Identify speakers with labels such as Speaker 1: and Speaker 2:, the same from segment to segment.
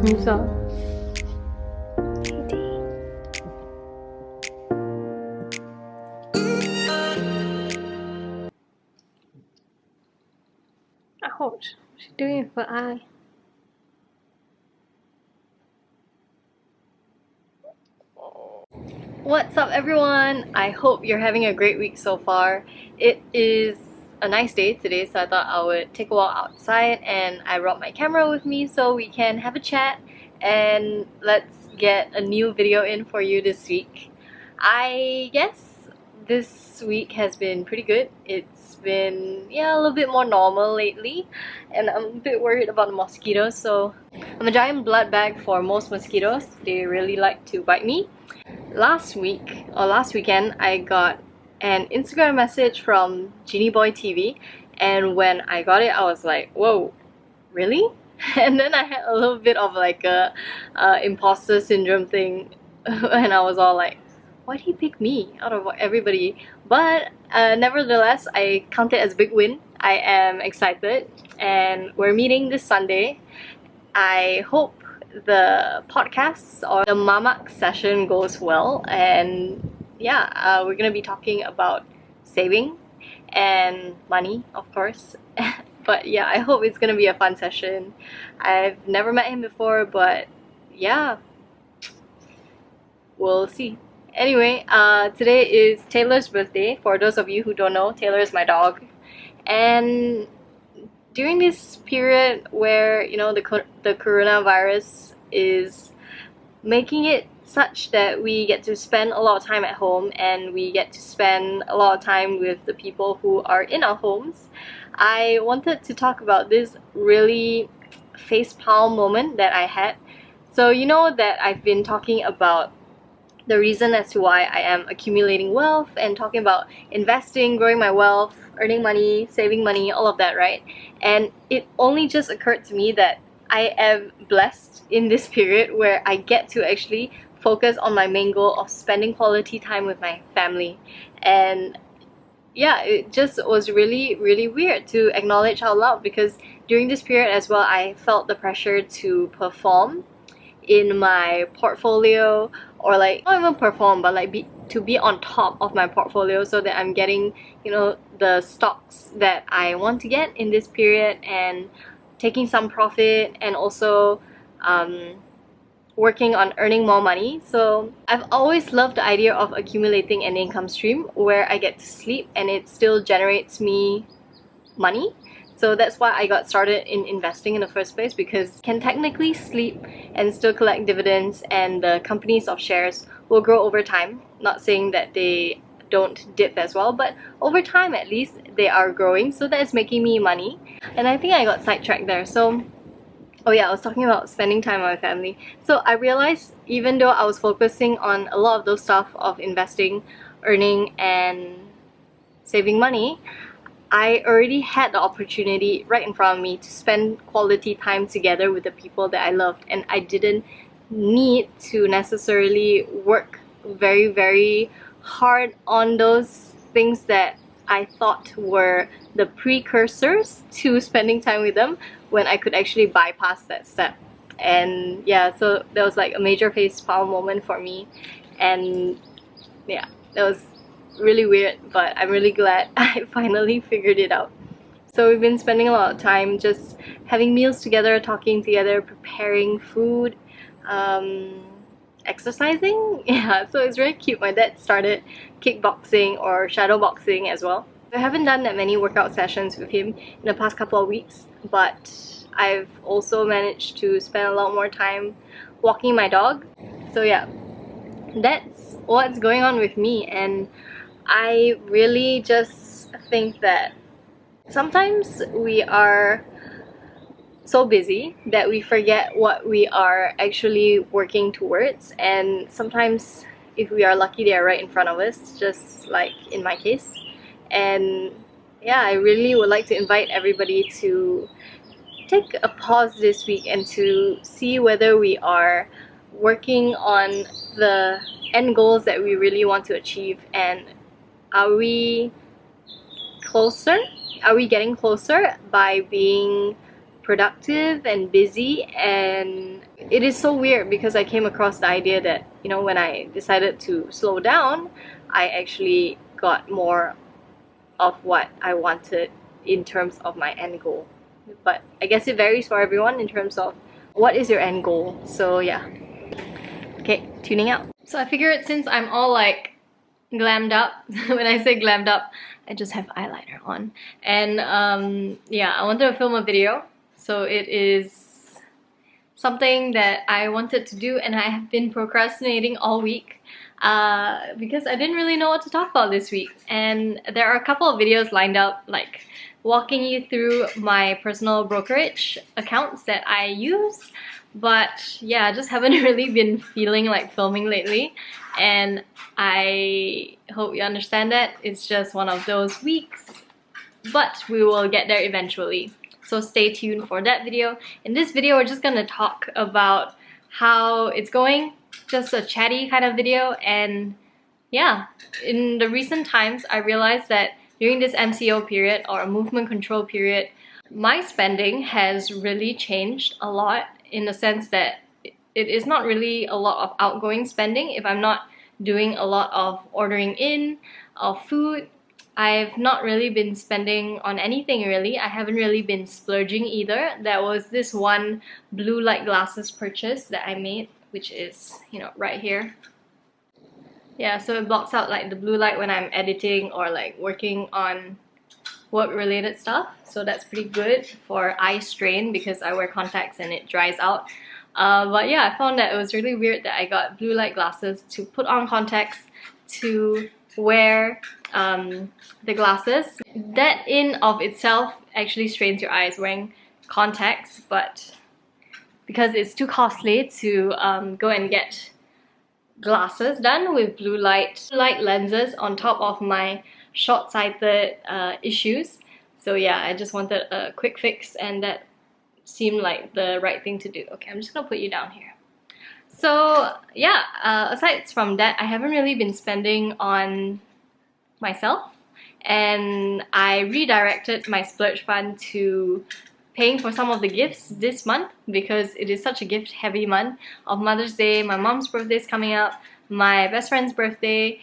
Speaker 1: Musa. Ouch, what's she doing with her eye? What's up everyone? I hope you're having a great week so far. It is a nice day today, so I thought I would take a walk outside, and I brought my camera with me so we can have a chat and let's get a new video in for you this week. I guess this week has been pretty good. It's been, yeah, a little bit more normal lately, and I'm a bit worried about the mosquitoes. So I'm a giant blood bag for most mosquitoes. They really like to bite me. Last weekend, I got an Instagram message from JinnyBoyTV, and when I got it, I was like, whoa, really? And then I had a little bit of like a imposter syndrome thing, and I was all like, why did he pick me out of everybody? But nevertheless, I count it as a big win. I am excited, and we're meeting this Sunday. I hope the podcast or the MAMAK session goes well, and yeah, we're gonna be talking about saving and money, of course. But yeah, I hope it's gonna be a fun session. I've never met him before, but yeah, we'll see. Anyway, today is Taylor's birthday. For those of you who don't know, Taylor is my dog. And during this period where, you know, the coronavirus is making it such that we get to spend a lot of time at home, and we get to spend a lot of time with the people who are in our homes, I wanted to talk about this really facepalm moment that I had. So you know that I've been talking about the reason as to why I am accumulating wealth and talking about investing, growing my wealth, earning money, saving money, all of that, right? And it only just occurred to me that I am blessed in this period where I get to actually focus on my main goal of spending quality time with my family. And yeah, it just was really, really weird to acknowledge out loud, because during this period as well, I felt the pressure to perform in my portfolio, or like not even perform, but like to be on top of my portfolio so that I'm getting, you know, the stocks that I want to get in this period, and taking some profit, and also working on earning more money. So I've always loved the idea of accumulating an income stream where I get to sleep and it still generates me money. So that's why I got started in investing in the first place, because you can technically sleep and still collect dividends, and the companies of shares will grow over time. Not saying that they don't dip as well, but over time at least they are growing, so that is making me money. And I think I got sidetracked there. So oh yeah, I was talking about spending time with my family. So I realized even though I was focusing on a lot of those stuff of investing, earning, and saving money, I already had the opportunity right in front of me to spend quality time together with the people that I loved, and I didn't need to necessarily work very, very hard on those things that I thought were the precursors to spending time with them, when I could actually bypass that step. And yeah, so that was like a major facepalm moment for me, and yeah, that was really weird, but I'm really glad I finally figured it out. So we've been spending a lot of time just having meals together, talking together, preparing food, exercising. Yeah, so it's very cute. My dad started kickboxing or shadow boxing as well. I haven't done that many workout sessions with him in the past couple of weeks, but I've also managed to spend a lot more time walking my dog. So yeah, that's what's going on with me. And I really just think that sometimes we are so busy that we forget what we are actually working towards, and sometimes if we are lucky, they are right in front of us, just like in my case. And yeah, I really would like to invite everybody to take a pause this week and to see whether we are working on the end goals that we really want to achieve, and are we closer? Are we getting closer by being productive and busy, and it is so weird because I came across the idea that, you know, when I decided to slow down, I actually got more of what I wanted in terms of my end goal. But I guess it varies for everyone in terms of what is your end goal. So yeah. Okay, tuning out. So I figured since I'm all like glammed up, when I say glammed up, I just have eyeliner on. And yeah, I wanted to film a video. So it is something that I wanted to do and I have been procrastinating all week because I didn't really know what to talk about this week. And there are a couple of videos lined up, like walking you through my personal brokerage accounts that I use. But yeah, I just haven't really been feeling like filming lately, and I hope you understand that. It's just one of those weeks, but we will get there eventually. So stay tuned for that video. In this video, we're just gonna talk about how it's going, just a chatty kind of video. And yeah, in the recent times, I realized that during this MCO period, or movement control period, my spending has really changed a lot, in the sense that it is not really a lot of outgoing spending. If I'm not doing a lot of ordering in of food, I've not really been spending on anything really. I haven't really been splurging either. There was this one blue light glasses purchase that I made, which is, you know, right here. Yeah, so it blocks out like the blue light when I'm editing or like working on work related stuff. So that's pretty good for eye strain because I wear contacts and it dries out. But yeah, I found that it was really weird that I got blue light glasses to put on contacts to wear the glasses. That in of itself actually strains your eyes, wearing contacts, but because it's too costly to go and get glasses done with blue light lenses on top of my short-sighted issues. So yeah, I just wanted a quick fix and that seemed like the right thing to do. Okay, I'm just gonna put you down here. So yeah, aside from that, I haven't really been spending on myself, and I redirected my splurge fund to paying for some of the gifts this month because it is such a gift heavy month of Mother's Day. My mom's birthday is coming up, my best friend's birthday,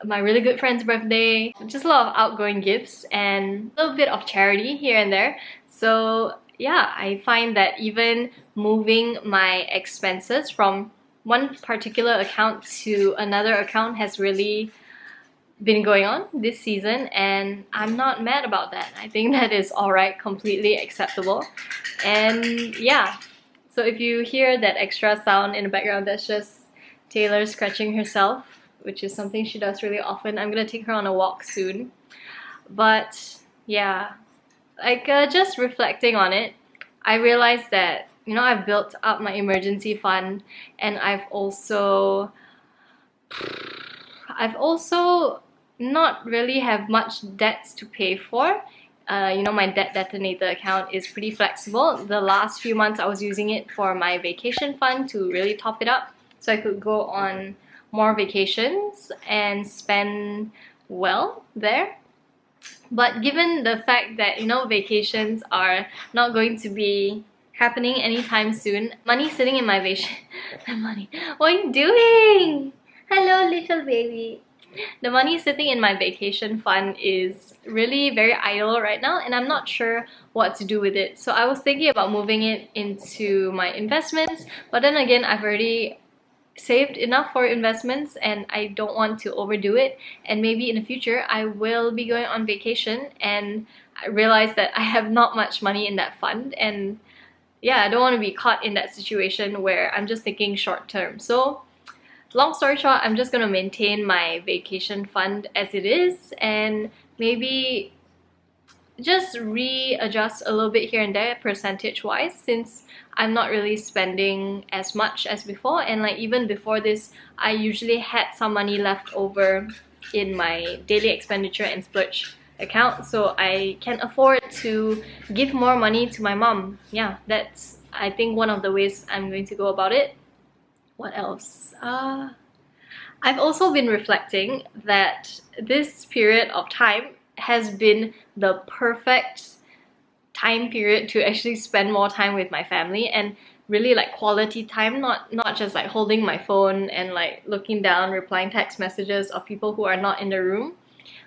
Speaker 1: my really good friend's birthday, just a lot of outgoing gifts and a little bit of charity here and there. So yeah, I find that even moving my expenses from one particular account to another account has really been going on this season, and I'm not mad about that. I think that is alright, completely acceptable. And yeah, so if you hear that extra sound in the background, that's just Taylor scratching herself, which is something she does really often. I'm gonna take her on a walk soon. But yeah, like just reflecting on it, I realized that, you know, I've built up my emergency fund, and I've also not really have much debts to pay for. You know, my debt detonator account is pretty flexible. The last few months I was using it for my vacation fund to really top it up so I could go on more vacations and spend well there. But given the fact that, you know, vacations are not going to be happening anytime soon, money sitting in my money. What are you doing? Hello, little baby. The money sitting in my vacation fund is really very idle right now, and I'm not sure what to do with it. So I was thinking about moving it into my investments, but then again, I've already saved enough for investments and I don't want to overdo it. And maybe in the future, I will be going on vacation and I realize that I have not much money in that fund, and yeah, I don't want to be caught in that situation where I'm just thinking short term. So long story short, I'm just going to maintain my vacation fund as it is and maybe just readjust a little bit here and there percentage wise, since I'm not really spending as much as before. And like even before this, I usually had some money left over in my daily expenditure and splurge account, so I can afford to give more money to my mom. Yeah, that's I think one of the ways I'm going to go about it. What else? I've also been reflecting that this period of time has been the perfect time period to actually spend more time with my family, and really like quality time, not just like holding my phone and like looking down, replying text messages of people who are not in the room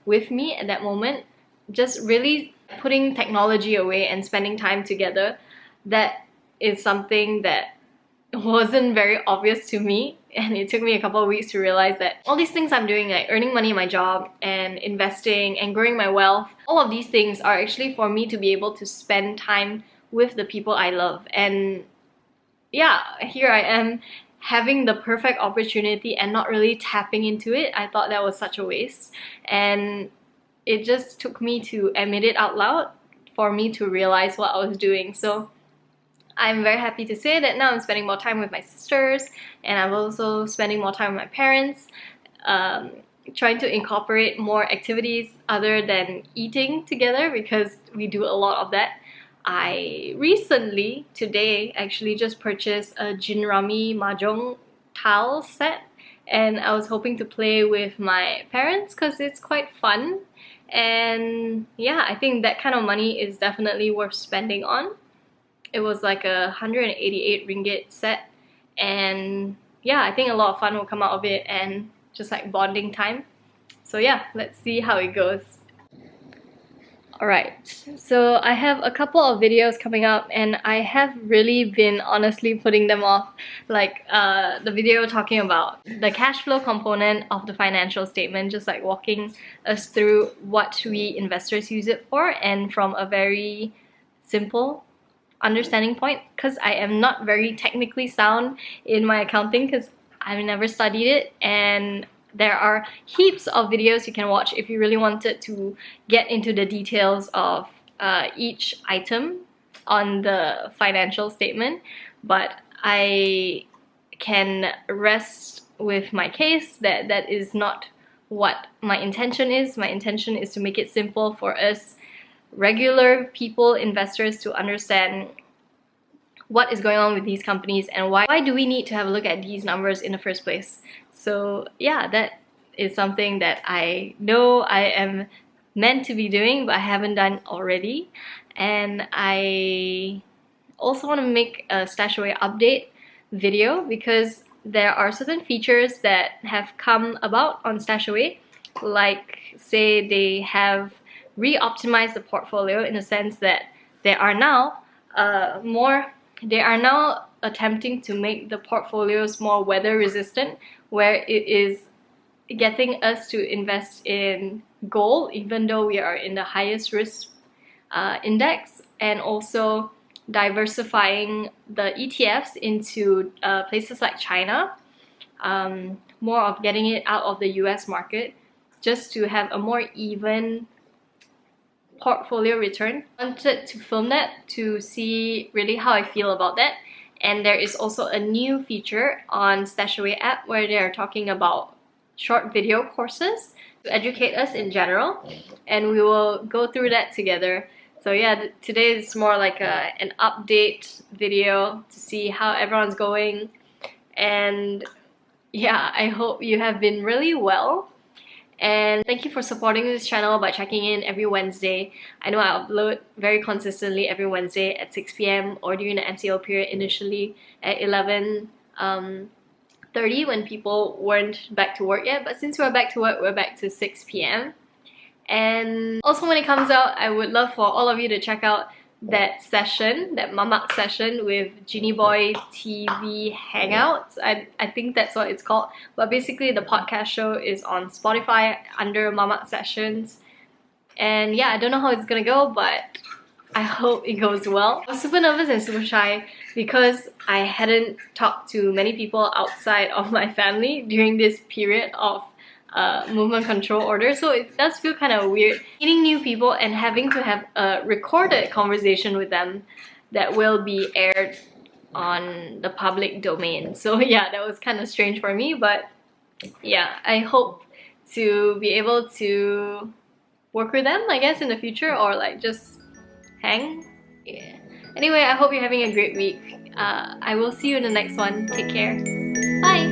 Speaker 1: with me at that moment. Just really putting technology away and spending time together. That is something that wasn't very obvious to me, and it took me a couple of weeks to realize that all these things I'm doing, like earning money in my job and investing and growing my wealth, all of these things are actually for me to be able to spend time with the people I love. And yeah, here I am having the perfect opportunity and not really tapping into it. I thought that was such a waste, and it just took me to admit it out loud for me to realize what I was doing. So I'm very happy to say that now I'm spending more time with my sisters, and I'm also spending more time with my parents, trying to incorporate more activities other than eating together, because we do a lot of that. I recently, today, actually just purchased a Jinrami Mahjong tile set, and I was hoping to play with my parents because it's quite fun. And yeah, I think that kind of money is definitely worth spending on. It was like a 188 ringgit set, and yeah, I think a lot of fun will come out of it, and just like bonding time. So yeah, let's see how it goes. Alright, so I have a couple of videos coming up, and I have really been honestly putting them off. Like the video talking about the cash flow component of the financial statement, just like walking us through what we investors use it for, and from a very simple understanding point, because I am not very technically sound in my accounting because I've never studied it, and there are heaps of videos you can watch if you really wanted to get into the details of each item on the financial statement. But I can rest with my case that that is not what my intention is. My intention is to make it simple for us regular people, investors, to understand what is going on with these companies and why do we need to have a look at these numbers in the first place. So yeah, that is something that I know I am meant to be doing, but I haven't done already. And I also want to make a StashAway update video, because there are certain features that have come about on StashAway, like say they have re-optimized the portfolio in the sense that they are now attempting to make the portfolios more weather resistant, where it is getting us to invest in gold even though we are in the highest risk index, and also diversifying the ETFs into places like China, more of getting it out of the US market, just to have a more even portfolio return. I wanted to film that to see really how I feel about that. And there is also a new feature on StashAway app where they are talking about short video courses to educate us in general, and we will go through that together. So yeah, today is more like an update video to see how everyone's going. And yeah, I hope you have been really well. And thank you for supporting this channel by checking in every Wednesday. I know I upload very consistently every Wednesday at 6 p.m. or during the MCO period, initially at 11:30 when people weren't back to work yet. But since we're back to work, we're back to 6 p.m. And also when it comes out, I would love for all of you to check out that session, that MAMAK session with JinnyBoyTV Hangouts. I think that's what it's called. But basically the podcast show is on Spotify under MAMAK Sessions. And yeah, I don't know how it's gonna go, but I hope it goes well. I was super nervous and super shy because I hadn't talked to many people outside of my family during this period of movement control order, so it does feel kind of weird meeting new people and having to have a recorded conversation with them that will be aired on the public domain. So yeah, that was kind of strange for me, but yeah, I hope to be able to work with them, I guess, in the future, or like just hang. Yeah. Anyway, I hope you're having a great week. I will see you in the next one. Take care. Bye!